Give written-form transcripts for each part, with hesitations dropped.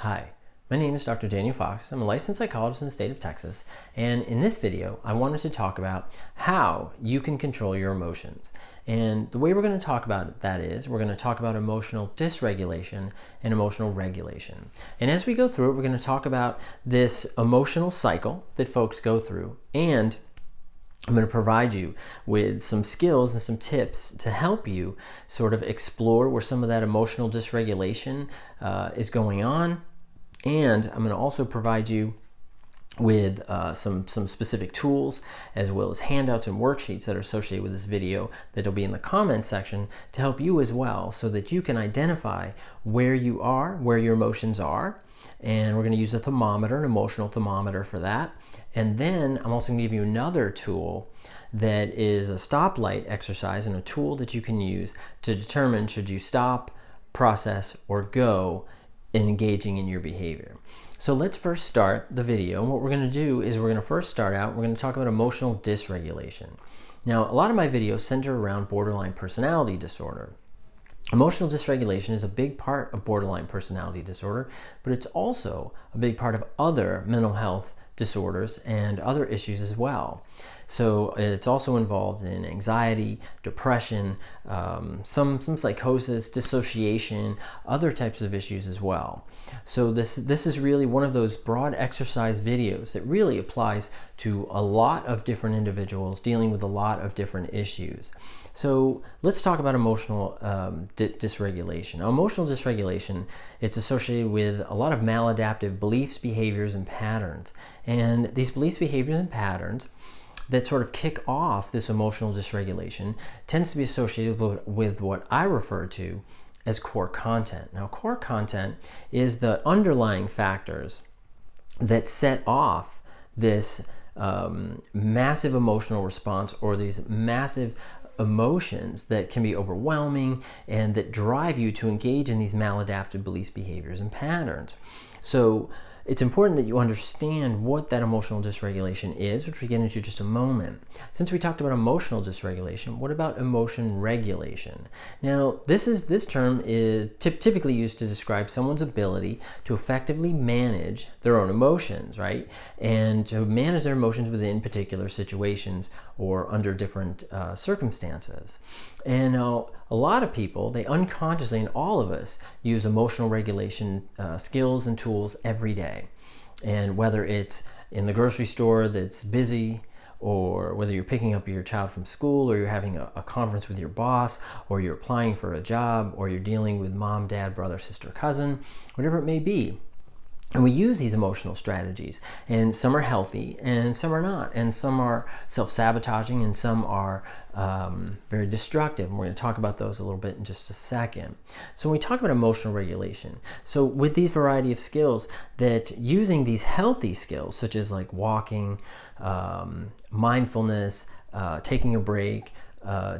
Hi, my name is Dr. Daniel Fox. I'm a licensed psychologist in the state of Texas, and in this video I wanted to talk about how you can control your emotions. And the way we're going to talk about that is we're going to talk about emotional dysregulation and emotional regulation. And as we go through it, we're going to talk about this emotional cycle that folks go through, and I'm going to provide you with some skills and some tips to help you sort of explore where some of that emotional dysregulation is going on. And I'm going to also provide you with some specific tools, as well as handouts and worksheets that are associated with this video that will be in the comments section to help you as well, so that you can identify where you are, where your emotions are. And we're going to use a thermometer, an emotional thermometer for that. And then I'm also going to give you another tool that is a stoplight exercise, and a tool that you can use to determine should you stop, process, or go in engaging in your behavior. So let's first start the video. And what we're going to do is we're going to first start out, we're going to talk about emotional dysregulation. Now, a lot of my videos center around borderline personality disorder. Emotional dysregulation is a big part of borderline personality disorder, but it's also a big part of other mental health disorders and other issues as well. So it's also involved in anxiety, depression, some psychosis, dissociation, other types of issues as well. So this is really one of those broad exercise videos that really applies to a lot of different individuals dealing with a lot of different issues. So let's talk about emotional dysregulation. Now, emotional dysregulation, it's associated with a lot of maladaptive beliefs, behaviors, and patterns. And these beliefs, behaviors, and patterns that sort of kick off this emotional dysregulation tends to be associated with what I refer to as core content. Now, core content is the underlying factors that set off this massive emotional response, or these massive emotions that can be overwhelming and that drive you to engage in these maladaptive beliefs, behaviors, and patterns. So it's important that you understand what that emotional dysregulation is, which we get into in just a moment. Since we talked about emotional dysregulation, what about emotion regulation? Now, this term is typically used to describe someone's ability to effectively manage their own emotions, right? And to manage their emotions within particular situations or under different circumstances. And now, a lot of people, they unconsciously, and all of us, use emotional regulation skills and tools every day. And whether it's in the grocery store that's busy, or whether you're picking up your child from school, or you're having a conference with your boss, or you're applying for a job, or you're dealing with mom, dad, brother, sister, cousin, whatever it may be. And we use these emotional strategies, and some are healthy and some are not, and some are self-sabotaging and some are very destructive, and we're going to talk about those a little bit in just a second. So when we talk about emotional regulation, so with these variety of skills, that using these healthy skills such as like walking, mindfulness, taking a break,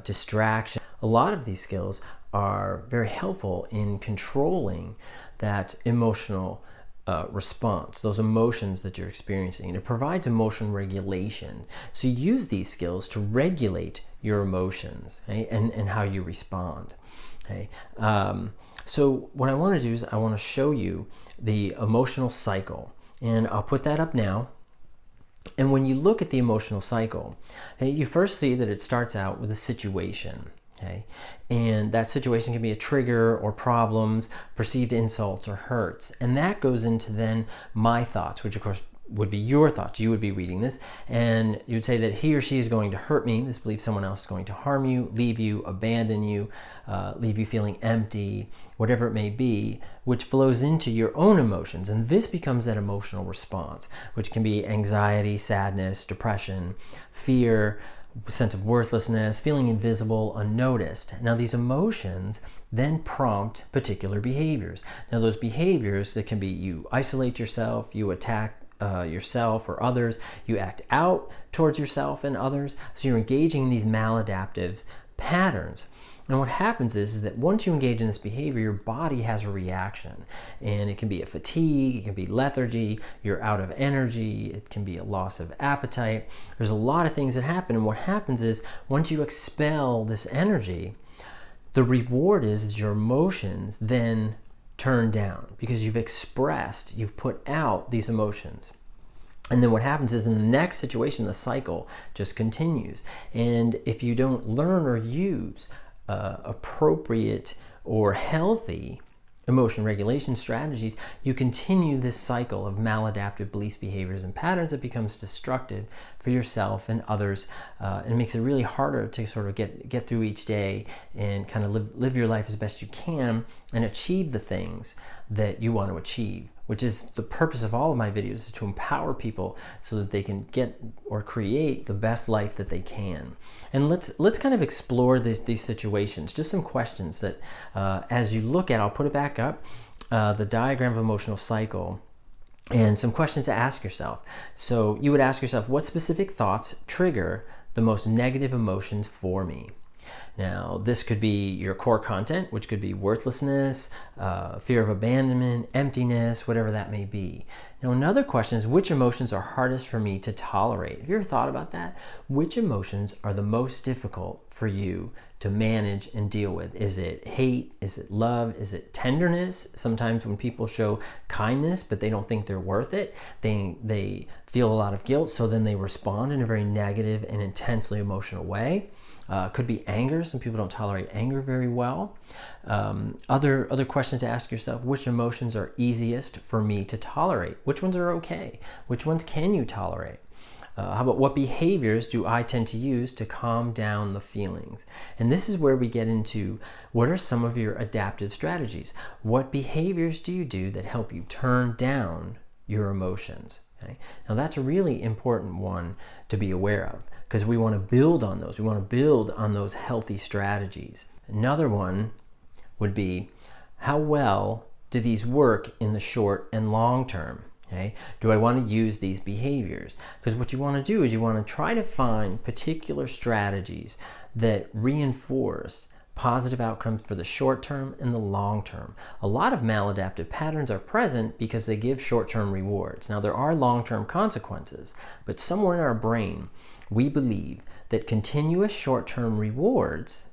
distraction, a lot of these skills are very helpful in controlling that emotional response, those emotions that you're experiencing. And it provides emotion regulation. So you use these skills to regulate your emotions, okay, and how you respond. Okay? So what I want to do is I want to show you the emotional cycle. And I'll put that up now. And when you look at the emotional cycle, okay, you first see that it starts out with a situation. Okay. And that situation can be a trigger or problems, perceived insults or hurts. And that goes into then my thoughts, which of course would be your thoughts. You would be reading this and you would say that he or she is going to hurt me. This belief someone else is going to harm you, leave you, abandon you, leave you feeling empty, whatever it may be, which flows into your own emotions. And this becomes that emotional response, which can be anxiety, sadness, depression, fear, sense of worthlessness, feeling invisible, unnoticed. Now, these emotions then prompt particular behaviors. Now, those behaviors, that can be you isolate yourself, you attack yourself or others, you act out towards yourself and others. So you're engaging in these maladaptive patterns. And what happens is that once you engage in this behavior, your body has a reaction. And it can be a fatigue, it can be lethargy, you're out of energy, it can be a loss of appetite. There's a lot of things that happen. And what happens is once you expel this energy, the reward is your emotions then turn down because you've put out these emotions. And then what happens is in the next situation, the cycle just continues. And if you don't learn or use appropriate or healthy emotion regulation strategies, you continue this cycle of maladaptive beliefs, behaviors, and patterns that becomes destructive for yourself and others, and makes it really harder to sort of get through each day and kind of live your life as best you can and achieve the things that you want to achieve, which is the purpose of all of my videos, is to empower people so that they can get or create the best life that they can. And let's kind of explore these situations, just some questions that as you look at, I'll put it back up, the diagram of emotional cycle, and some questions to ask yourself. So you would ask yourself, what specific thoughts trigger the most negative emotions for me? Now, this could be your core content, which could be worthlessness, fear of abandonment, emptiness, whatever that may be. Now, another question is, which emotions are hardest for me to tolerate? Have you ever thought about that? Which emotions are the most difficult for you to manage and deal with? Is it hate? Is it love? Is it tenderness? Sometimes when people show kindness, but they don't think they're worth it, they feel a lot of guilt, so then they respond in a very negative and intensely emotional way. Could be anger. Some people don't tolerate anger very well. Other questions to ask yourself: which emotions are easiest for me to tolerate? Which ones are okay? Which ones can you tolerate? How about what behaviors do I tend to use to calm down the feelings? And this is where we get into what are some of your adaptive strategies? What behaviors do you do that help you turn down your emotions? Okay? Now that's a really important one to be aware of, because we want to build on those. We want to build on those healthy strategies. Another one would be, how well do these work in the short and long term? Okay? Do I want to use these behaviors? Because what you want to do is you want to try to find particular strategies that reinforce positive outcomes for the short term and the long term. A lot of maladaptive patterns are present because they give short-term rewards. Now, there are long-term consequences, but somewhere in our brain, we believe that continuous short-term rewards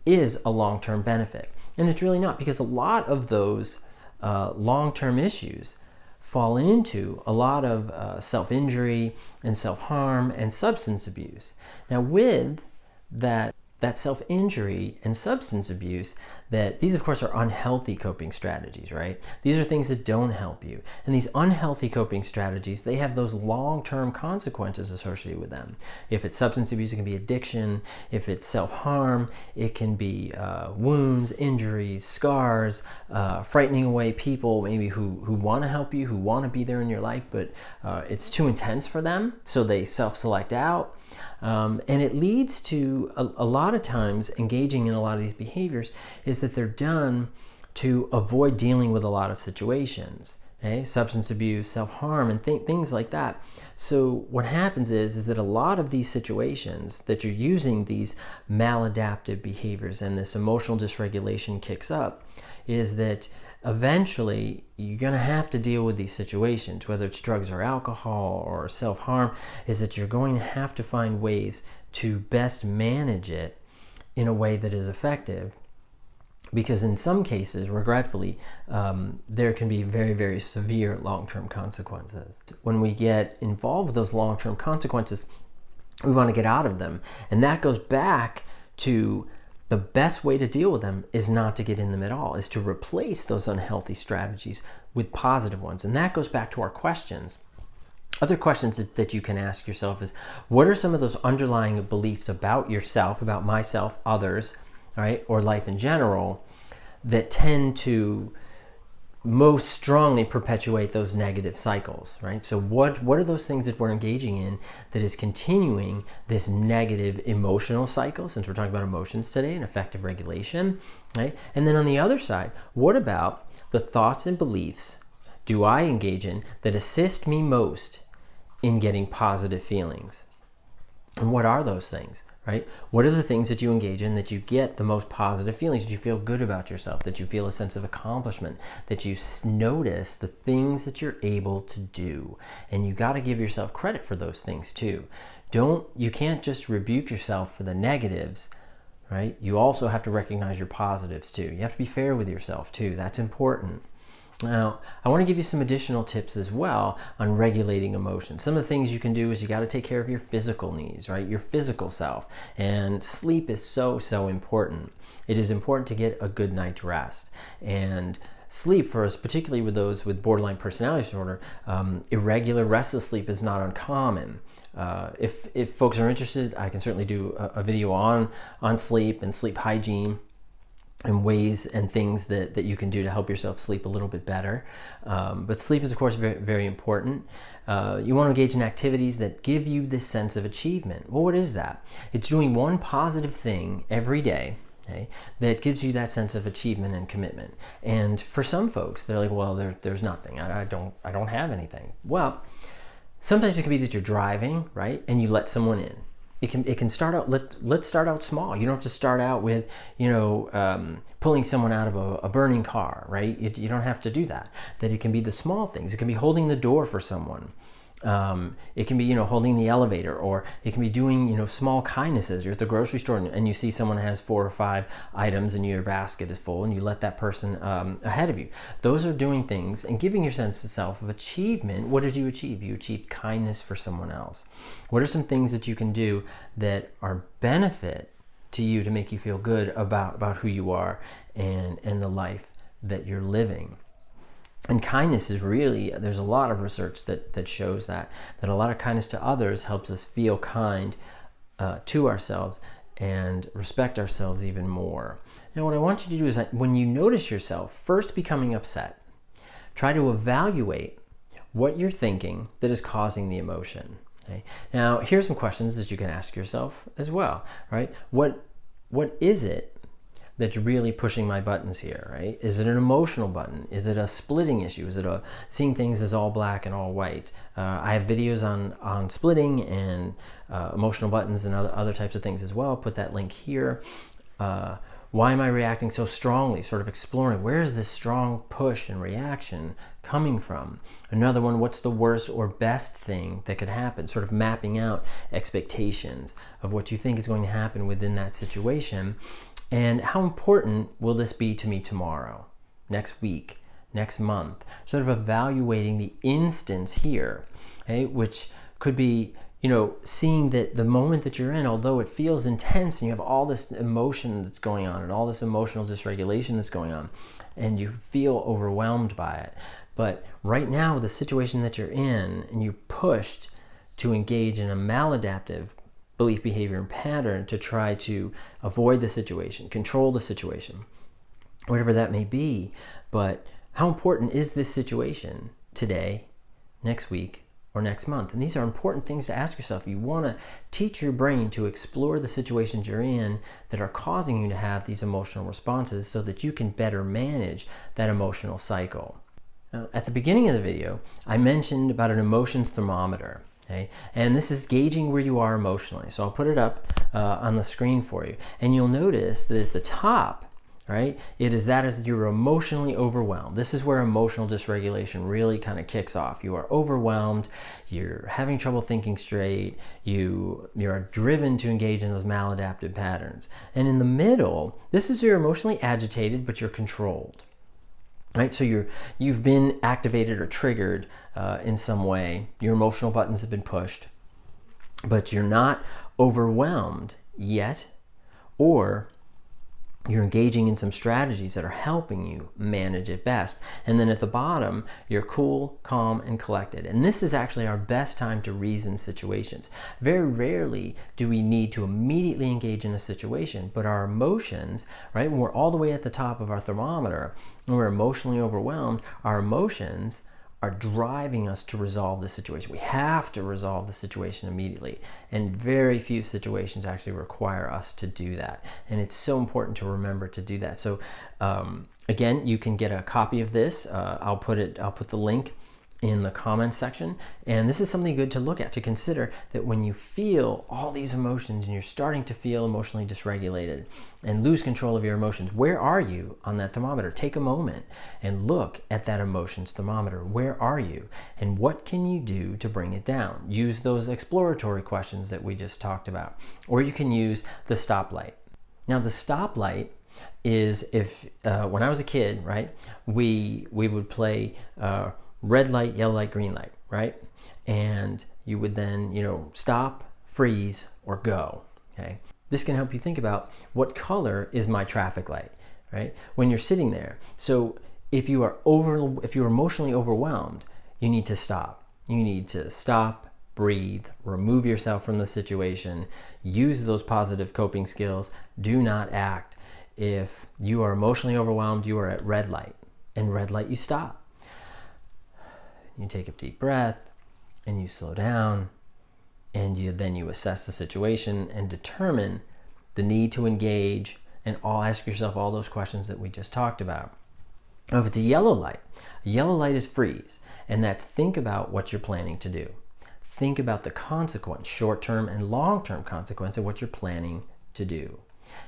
is a long-term benefit. And it's really not, because a lot of those long-term issues fall into a lot of self-injury and self-harm and substance abuse. Now, with that self-injury and substance abuse, that these of course are unhealthy coping strategies, right? These are things that don't help you. And these unhealthy coping strategies, they have those long-term consequences associated with them. If it's substance abuse, it can be addiction. If it's self-harm, it can be wounds, injuries, scars, frightening away people maybe who want to help you, who want to be there in your life, but it's too intense for them, so they self-select out. And it leads to a lot of times engaging in a lot of these behaviors is that they're done to avoid dealing with a lot of situations, okay? Substance abuse, self-harm, and things like that. So what happens is that a lot of these situations that you're using these maladaptive behaviors and this emotional dysregulation kicks up, is that eventually you're going to have to deal with these situations, whether it's drugs or alcohol or self-harm, is that you're going to have to find ways to best manage it in a way that is effective. Because in some cases, regretfully, there can be very, very severe long-term consequences. When we get involved with those long-term consequences, we want to get out of them. And that goes back to the best way to deal with them is not to get in them at all, is to replace those unhealthy strategies with positive ones. And that goes back to our questions. Other questions that you can ask yourself is, what are some of those underlying beliefs about yourself, about myself, others, all right, or life in general, that tend to most strongly perpetuate those negative cycles, right? So what are those things that we're engaging in that is continuing this negative emotional cycle, since we're talking about emotions today and affective regulation, right? And then on the other side, what about the thoughts and beliefs do I engage in that assist me most in getting positive feelings? And what are those things? Right? What are the things that you engage in that you get the most positive feelings, that you feel good about yourself, that you feel a sense of accomplishment, that you notice the things that you're able to do? And you got to give yourself credit for those things too. You can't just rebuke yourself for the negatives, right? You also have to recognize your positives too. You have to be fair with yourself too. That's important. Now, I want to give you some additional tips as well on regulating emotions. Some of the things you can do is you got to take care of your physical needs, right? Your physical self. And sleep is so important. It is important to get a good night's rest. And sleep for us, particularly with those with borderline personality disorder, irregular restless sleep is not uncommon. If folks are interested, I can certainly do a video on sleep and sleep hygiene and ways and things that you can do to help yourself sleep a little bit better. But sleep is, of course, very, very important. You want to engage in activities that give you this sense of achievement. Well, what is that? It's doing one positive thing every day, okay, that gives you that sense of achievement and commitment. And for some folks, they're like, well, there's nothing. I don't have anything. Well, sometimes it can be that you're driving, right, and you let someone in. It can start out. Let's start out small. You don't have to start out with pulling someone out of a burning car, right? You don't have to do that. That it can be the small things. It can be holding the door for someone. It can be holding the elevator, or it can be doing small kindnesses. You're at the grocery store and you see someone has 4 or 5 items and your basket is full, and you let that person ahead of you. Those are doing things and giving your sense of self of achievement. What did you achieve? You achieved kindness for someone else. What are some things that you can do that are benefit to you to make you feel good about who you are and the life that you're living? And kindness is really, there's a lot of research that shows that a lot of kindness to others helps us feel kind to ourselves and respect ourselves even more. Now, what I want you to do is that when you notice yourself first becoming upset, try to evaluate what you're thinking that is causing the emotion. Okay? Now, here's some questions that you can ask yourself as well, right? What is it that's really pushing my buttons here, right? Is it an emotional button? Is it a splitting issue? Is it a seeing things as all black and all white? I have videos on splitting and emotional buttons and other types of things as well. I'll put that link here. Why am I reacting so strongly? Sort of exploring, where is this strong push and reaction coming from? Another one, what's the worst or best thing that could happen? Sort of mapping out expectations of what you think is going to happen within that situation. And how important will this be to me tomorrow, next week, next month? Sort of evaluating the instance here, okay, which could be, seeing that the moment that you're in, although it feels intense and you have all this emotion that's going on and all this emotional dysregulation that's going on, and you feel overwhelmed by it. But right now, the situation that you're in, and you're pushed to engage in a maladaptive belief, behavior, and pattern to try to avoid the situation, control the situation, whatever that may be. But how important is this situation today, next week, or next month? And these are important things to ask yourself. You want to teach your brain to explore the situations you're in that are causing you to have these emotional responses so that you can better manage that emotional cycle. Now, at the beginning of the video, I mentioned about an emotions thermometer. Okay? And this is gauging where you are emotionally. So I'll put it up on the screen for you. And you'll notice that at the top, right, it is that as you're emotionally overwhelmed. This is where emotional dysregulation really kind of kicks off. You are overwhelmed, you're having trouble thinking straight, you are driven to engage in those maladaptive patterns. And in the middle, this is where you're emotionally agitated, but you're controlled. Right, so you've been activated or triggered in some way. Your emotional buttons have been pushed, but you're not overwhelmed yet, or you're engaging in some strategies that are helping you manage it best. And then at the bottom, you're cool, calm, and collected. And this is actually our best time to reason situations. Very rarely do we need to immediately engage in a situation, but our emotions, right, when we're all the way at the top of our thermometer, when we're emotionally overwhelmed, our emotions are driving us to resolve the situation. We have to resolve the situation immediately. And very few situations actually require us to do that. And it's so important to remember to do that. So again, you can get a copy of this. I'll put the link in the comments section. And this is something good to look at, to consider that when you feel all these emotions and you're starting to feel emotionally dysregulated and lose control of your emotions, where are you on that thermometer? Take a moment and look at that emotions thermometer. Where are you? And what can you do to bring it down? Use those exploratory questions that we just talked about. Or you can use the stoplight. Now the stop light is if when I was a kid, right, we would play red light, yellow light, green light, right, and you would then stop, freeze, or go. Okay, this can help you think about what color is my traffic light, right, when you're sitting there. So if you are emotionally overwhelmed, you need to stop. You need to stop, breathe, remove yourself from the situation, use those positive coping skills. Do not act. If you are emotionally overwhelmed, you are at red light. And red light, you stop. You take a deep breath and you slow down, and then you assess the situation and determine the need to engage, and ask yourself all those questions that we just talked about. Now, if it's a yellow light is freeze, and that's think about what you're planning to do. Think about the consequence, short-term and long-term consequence of what you're planning to do.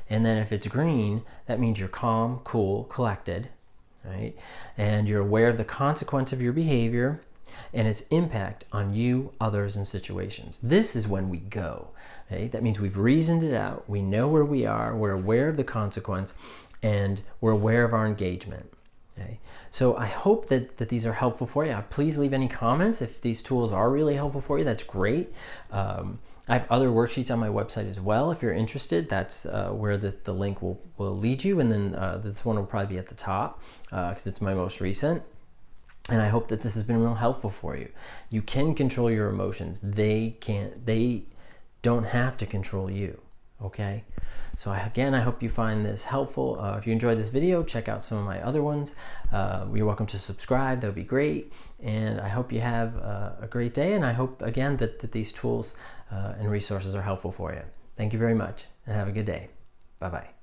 And then if it's green, that means you're calm, cool, collected, right? And you're aware of the consequence of your behavior and its impact on you, others, and situations. This is when we go. Okay? That means we've reasoned it out. We know where we are. We're aware of the consequence, and we're aware of our engagement. Okay? So I hope that these are helpful for you. Please leave any comments if these tools are really helpful for you. That's great. I have other worksheets on my website as well. If you're interested, that's where the link will lead you. And then this one will probably be at the top because it's my most recent. And I hope that this has been real helpful for you. You can control your emotions. They don't have to control you. Okay? So again, I hope you find this helpful. If you enjoyed this video, check out some of my other ones. You're welcome to subscribe. That would be great. And I hope you have a great day. And I hope, again, that these tools and resources are helpful for you. Thank you very much, and have a good day. Bye-bye.